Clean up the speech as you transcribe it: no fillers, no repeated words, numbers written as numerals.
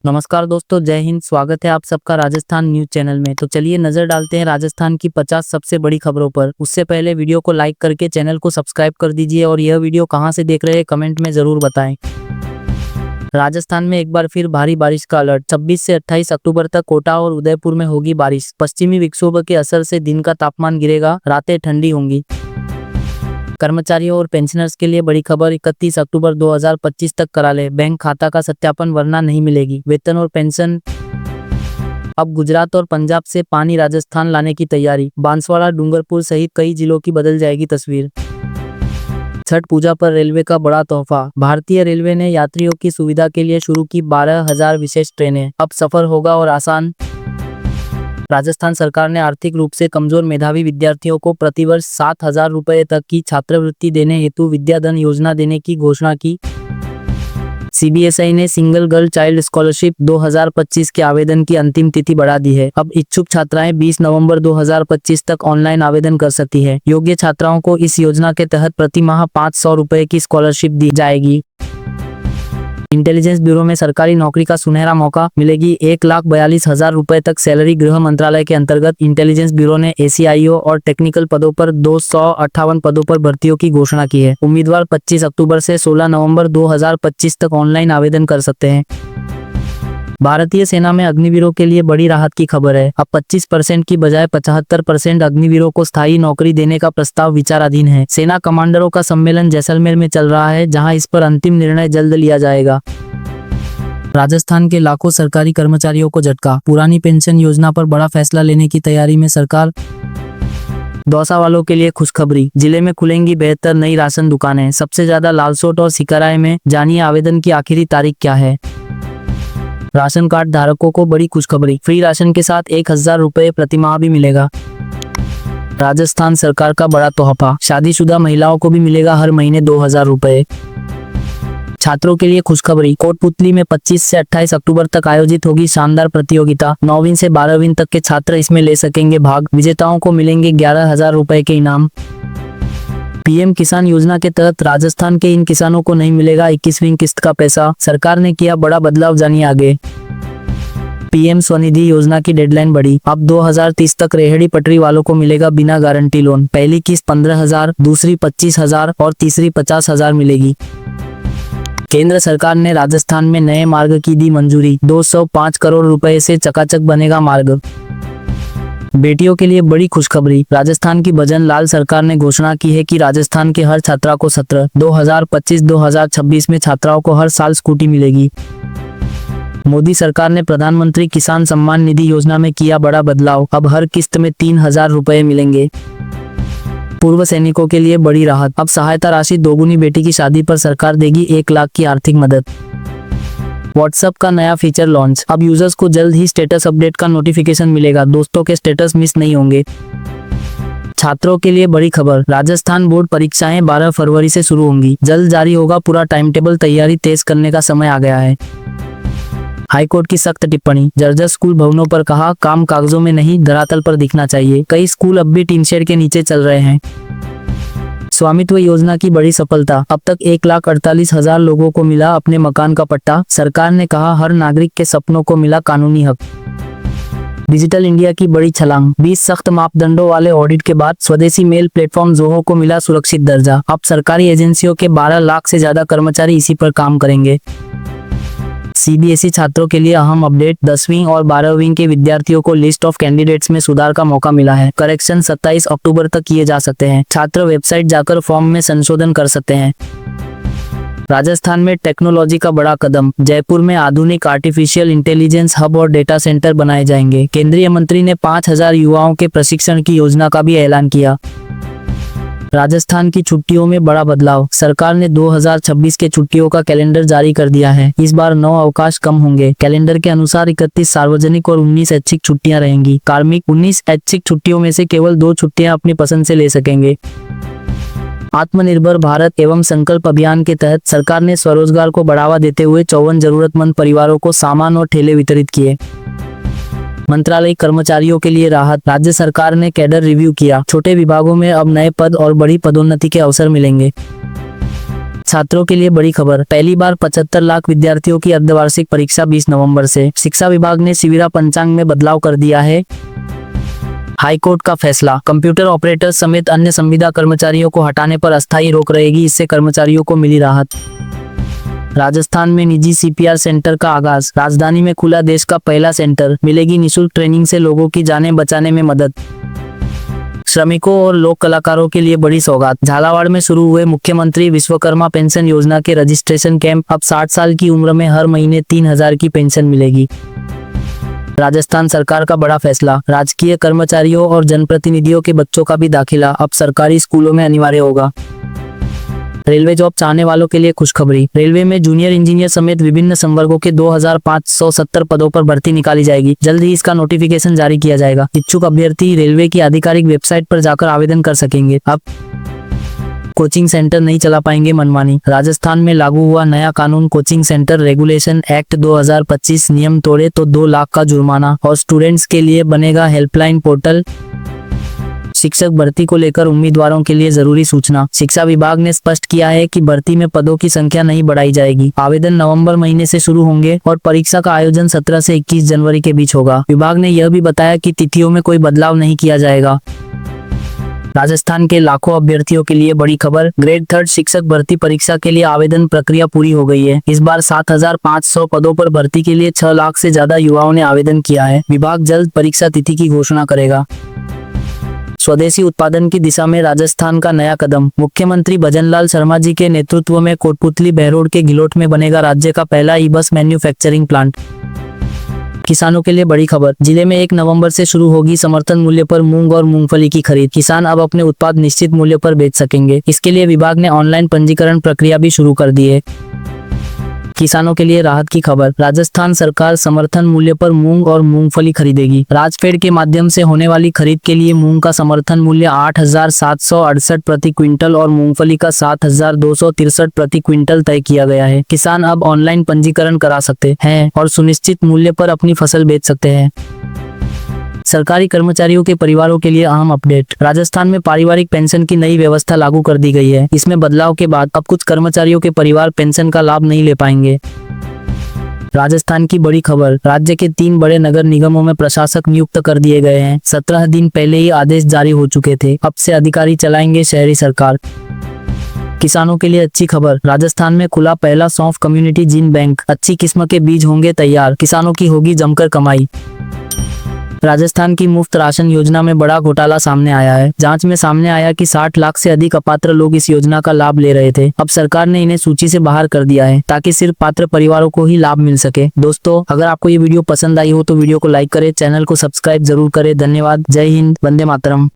नमस्कार दोस्तों, जय हिंद। स्वागत है आप सबका राजस्थान न्यूज चैनल में। तो चलिए नजर डालते हैं राजस्थान की 50 सबसे बड़ी खबरों पर। उससे पहले वीडियो को लाइक करके चैनल को सब्सक्राइब कर दीजिए और यह वीडियो कहां से देख रहे हैं कमेंट में जरूर बताएं। राजस्थान में एक बार फिर भारी बारिश का अलर्ट। 26 से 28 अक्टूबर तक कोटा और उदयपुर में होगी बारिश। पश्चिमी विक्षोभ के असर से दिन का तापमान गिरेगा, रातें ठंडी होंगी। कर्मचारियों और पेंशनर्स के लिए बड़ी खबर। 31 अक्टूबर 2025 तक करा ले बैंक खाता का सत्यापन, वरना नहीं मिलेगी वेतन और पेंशन। अब गुजरात और पंजाब से पानी राजस्थान लाने की तैयारी। बांसवाड़ा, डूंगरपुर सहित कई जिलों की बदल जाएगी तस्वीर। छठ पूजा पर रेलवे का बड़ा तोहफा। भारतीय रेलवे ने यात्रियों की सुविधा के लिए शुरू की 12,000 विशेष ट्रेनें। अब सफर होगा और आसान। राजस्थान सरकार ने आर्थिक रूप से कमजोर मेधावी विद्यार्थियों को प्रतिवर्ष 7,000 रुपए तक की छात्रवृत्ति देने हेतु विद्याधन योजना देने की घोषणा की। सीबीएसई ने सिंगल गर्ल चाइल्ड स्कॉलरशिप 2025 के आवेदन की अंतिम तिथि बढ़ा दी है। अब इच्छुक छात्राएं 20 नवंबर 2025 तक ऑनलाइन आवेदन कर सकती है। योग्य छात्राओं को इस योजना के तहत प्रति माह 500 रुपए की स्कॉलरशिप दी जाएगी। इंटेलिजेंस ब्यूरो में सरकारी नौकरी का सुनहरा मौका, मिलेगी 1,42,000 रुपए तक सैलरी। गृह मंत्रालय के अंतर्गत इंटेलिजेंस ब्यूरो ने एसीआईओ और टेक्निकल पदों पर 258 पदों पर भर्तियों की घोषणा की है। उम्मीदवार 25 अक्टूबर से 16 नवंबर 2025 तक ऑनलाइन आवेदन कर सकते हैं। भारतीय सेना में अग्निवीरों के लिए बड़ी राहत की खबर है। अब 25% की बजाय 75% अग्निवीरों को स्थायी नौकरी देने का प्रस्ताव विचाराधीन है। सेना कमांडरों का सम्मेलन जैसलमेर में चल रहा है, जहां इस पर अंतिम निर्णय जल्द लिया जाएगा। राजस्थान के लाखों सरकारी कर्मचारियों को झटका। पुरानी पेंशन योजना पर बड़ा फैसला लेने की तैयारी में सरकार। दौसा वालों के लिए खुशखबरी। जिले में खुलेंगी 72 नई राशन दुकानें। सबसे ज्यादा लालसोट और सिकराय में। जानिए आवेदन की आखिरी तारीख क्या है। राशन कार्ड धारकों को बड़ी खुशखबरी। फ्री राशन के साथ 1,000 रुपए प्रति माह भी मिलेगा। राजस्थान सरकार का बड़ा तोहफा। शादीशुदा महिलाओं को भी मिलेगा हर महीने 2,000 रुपए। छात्रों के लिए खुशखबरी। कोटपुतली में 25 से 28 अक्टूबर तक आयोजित होगी शानदार प्रतियोगिता। 9वीं से 12वीं तक के छात्र इसमें ले सकेंगे भाग। विजेताओं को मिलेंगे 11,000 रुपए के इनाम। पीएम किसान योजना के तहत राजस्थान के इन किसानों को नहीं मिलेगा 21वीं किस्त का पैसा। सरकार ने किया बड़ा बदलाव, जानिए आगे। पीएम स्वनिधि योजना की डेडलाइन बढ़ी। अब 2030 तक रेहड़ी पटरी वालों को मिलेगा बिना गारंटी लोन। पहली किस्त 15,000, दूसरी 25,000 और तीसरी 50,000 मिलेगी। केंद्र सरकार ने राजस्थान में नए मार्ग की दी मंजूरी। 205 करोड़ रुपए से चकाचक बनेगा मार्ग। बेटियों के लिए बड़ी खुशखबरी। राजस्थान की भजन लाल सरकार ने घोषणा की है कि राजस्थान के हर छात्रा को सत्र 2025-2026 में छात्राओं को हर साल स्कूटी मिलेगी। मोदी सरकार ने प्रधानमंत्री किसान सम्मान निधि योजना में किया बड़ा बदलाव। अब हर किस्त में 3,000 रुपए मिलेंगे। पूर्व सैनिकों के लिए बड़ी राहत। अब सहायता राशि दोगुनी। बेटी की शादी पर सरकार देगी 1 लाख की आर्थिक मदद। व्हाट्सएप का नया फीचर लॉन्च। अब यूजर्स को जल्द ही स्टेटस अपडेट का नोटिफिकेशन मिलेगा। दोस्तों के स्टेटस मिस नहीं होंगे। छात्रों के लिए बड़ी खबर। राजस्थान बोर्ड परीक्षाएं 12 फरवरी से शुरू होंगी। जल्द जारी होगा पूरा टाइम टेबल। तैयारी तेज करने का समय आ गया है। हाईकोर्ट की सख्त टिप्पणी। जर्जर स्कूल भवनों पर कहा, काम कागजों में नहीं धरातल पर दिखना चाहिए। कई स्कूल अब भी टीन शेड के नीचे चल रहे हैं। स्वामित्व योजना की बड़ी सफलता। अब तक 1,48,000 लोगों को मिला अपने मकान का पट्टा। सरकार ने कहा, हर नागरिक के सपनों को मिला कानूनी हक। डिजिटल इंडिया की बड़ी छलांग। 20 सख्त मापदंडों वाले ऑडिट के बाद स्वदेशी मेल प्लेटफॉर्म जोहो को मिला सुरक्षित दर्जा। अब सरकारी एजेंसियों के 12 लाख से ज्यादा कर्मचारी इसी पर काम करेंगे। सीबीएसई छात्रों के लिए अहम अपडेट। 10वीं और 12वीं के विद्यार्थियों को लिस्ट ऑफ कैंडिडेट्स में सुधार का मौका मिला है। करेक्शन 27 अक्टूबर तक किए जा सकते हैं। छात्र वेबसाइट जाकर फॉर्म में संशोधन कर सकते हैं। राजस्थान में टेक्नोलॉजी का बड़ा कदम। जयपुर में आधुनिक आर्टिफिशियल इंटेलिजेंस हब और डेटा सेंटर बनाए जाएंगे। केंद्रीय मंत्री ने 5,000 युवाओं के प्रशिक्षण की योजना का भी ऐलान किया। राजस्थान की छुट्टियों में बड़ा बदलाव। सरकार ने 2026 के छुट्टियों का कैलेंडर जारी कर दिया है। इस बार 9 अवकाश कम होंगे। कैलेंडर के अनुसार 31 सार्वजनिक और 19 ऐच्छिक छुट्टियां रहेंगी। कार्मिक 19 ऐच्छिक छुट्टियों में से केवल 2 छुट्टियां अपनी पसंद से ले सकेंगे। आत्मनिर्भर भारत एवं संकल्प अभियान के तहत सरकार ने स्वरोजगार को बढ़ावा देते हुए 54 जरूरतमंद परिवारों को सामान और ठेले वितरित किए। मंत्रालय कर्मचारियों के लिए राहत। राज्य सरकार ने कैडर रिव्यू किया। छोटे विभागों में अब नए पद और बड़ी पदोन्नति के अवसर मिलेंगे। छात्रों के लिए बड़ी खबर, पहली बार 75 लाख विद्यार्थियों की अर्धवार्षिक परीक्षा 20 नवंबर से। शिक्षा विभाग ने शिविरा पंचांग में बदलाव कर दिया है। हाईकोर्ट का फैसला, कंप्यूटर ऑपरेटर समेत अन्य संविदा कर्मचारियों को हटाने पर अस्थायी रोक रहेगी, इससे कर्मचारियों को मिली राहत। राजस्थान में निजी सीपीआर सेंटर का आगाज, राजधानी में खुला देश का पहला सेंटर, मिलेगी निशुल्क ट्रेनिंग से लोगों की जानें बचाने में मदद। श्रमिकों और लोक कलाकारों के लिए बड़ी सौगात, झालावाड़ में शुरू हुए मुख्यमंत्री विश्वकर्मा पेंशन योजना के रजिस्ट्रेशन कैंप, अब 60 साल की उम्र में हर महीने 3000 की पेंशन मिलेगी। राजस्थान सरकार का बड़ा फैसला, राजकीय कर्मचारियों और जनप्रतिनिधियों के बच्चों का भी दाखिला अब सरकारी स्कूलों में अनिवार्य होगा। रेलवे जॉब चाहने वालों के लिए खुशखबरी, रेलवे में जूनियर इंजीनियर समेत विभिन्न संवर्गों के 2570 पदों पर भर्ती निकाली जाएगी। जल्द ही इसका नोटिफिकेशन जारी किया जाएगा। इच्छुक अभ्यर्थी रेलवे की आधिकारिक वेबसाइट पर जाकर आवेदन कर सकेंगे। अब कोचिंग सेंटर नहीं चला पाएंगे मनमानी, राजस्थान में लागू हुआ नया कानून कोचिंग सेंटर रेगुलेशन एक्ट 2025, नियम तोड़े तो 2 लाख का जुर्माना और स्टूडेंट्स के लिए बनेगा हेल्पलाइन पोर्टल। शिक्षक भर्ती को लेकर उम्मीदवारों के लिए जरूरी सूचना, शिक्षा विभाग ने स्पष्ट किया है कि भर्ती में पदों की संख्या नहीं बढ़ाई जाएगी। आवेदन नवंबर महीने से शुरू होंगे और परीक्षा का आयोजन 17 से 21 जनवरी के बीच होगा। विभाग ने यह भी बताया कि तिथियों में कोई बदलाव नहीं किया जाएगा। राजस्थान के लाखों अभ्यर्थियों के लिए बड़ी खबर, ग्रेड 3 शिक्षक भर्ती परीक्षा के लिए आवेदन प्रक्रिया पूरी हो गई है। इस बार 7500 पदों पर भर्ती के लिए 6 लाख से ज्यादा युवाओं ने आवेदन किया है। विभाग जल्द परीक्षा तिथि की घोषणा करेगा। स्वदेशी उत्पादन की दिशा में राजस्थान का नया कदम, मुख्यमंत्री भजनलाल शर्मा जी के नेतृत्व में कोटपुतली बहरोड के गिलोट में बनेगा राज्य का पहला ई बस मैन्युफैक्चरिंग प्लांट। किसानों के लिए बड़ी खबर, जिले में 1 नवंबर से शुरू होगी समर्थन मूल्य पर मूंग और मूंगफली की खरीद। किसान अब अपने उत्पाद निश्चित मूल्य पर बेच सकेंगे। इसके लिए विभाग ने ऑनलाइन पंजीकरण प्रक्रिया भी शुरू कर दी है। किसानों के लिए राहत की खबर, राजस्थान सरकार समर्थन मूल्य पर मूंग और मूंगफली खरीदेगी। राजफेड के माध्यम से होने वाली खरीद के लिए मूंग का समर्थन मूल्य 8768 प्रति क्विंटल और मूंगफली का 7263 प्रति क्विंटल तय किया गया है। किसान अब ऑनलाइन पंजीकरण करा सकते हैं और सुनिश्चित मूल्य पर अपनी फसल बेच सकते हैं। सरकारी कर्मचारियों के परिवारों के लिए अहम अपडेट, राजस्थान में पारिवारिक पेंशन की नई व्यवस्था लागू कर दी गई है। इसमें बदलाव के बाद अब कुछ कर्मचारियों के परिवार पेंशन का लाभ नहीं ले पाएंगे। राजस्थान की बड़ी खबर, राज्य के 3 बड़े नगर निगमों में प्रशासक नियुक्त कर दिए गए हैं। 17 दिन पहले ही आदेश जारी हो चुके थे। अब से अधिकारी चलाएंगे शहरी सरकार। किसानों के लिए अच्छी खबर, राजस्थान में खुला पहला सौंफ कम्युनिटी जीन बैंक, अच्छी किस्म के बीज होंगे तैयार, किसानों की होगी जमकर कमाई। राजस्थान की मुफ्त राशन योजना में बड़ा घोटाला सामने आया है। जांच में सामने आया कि 60 लाख से अधिक अपात्र लोग इस योजना का लाभ ले रहे थे। अब सरकार ने इन्हें सूची से बाहर कर दिया है ताकि सिर्फ पात्र परिवारों को ही लाभ मिल सके। दोस्तों, अगर आपको ये वीडियो पसंद आई हो तो वीडियो को लाइक करें, चैनल को सब्सक्राइब जरूर करें। धन्यवाद। जय हिंद, वंदे मातरम।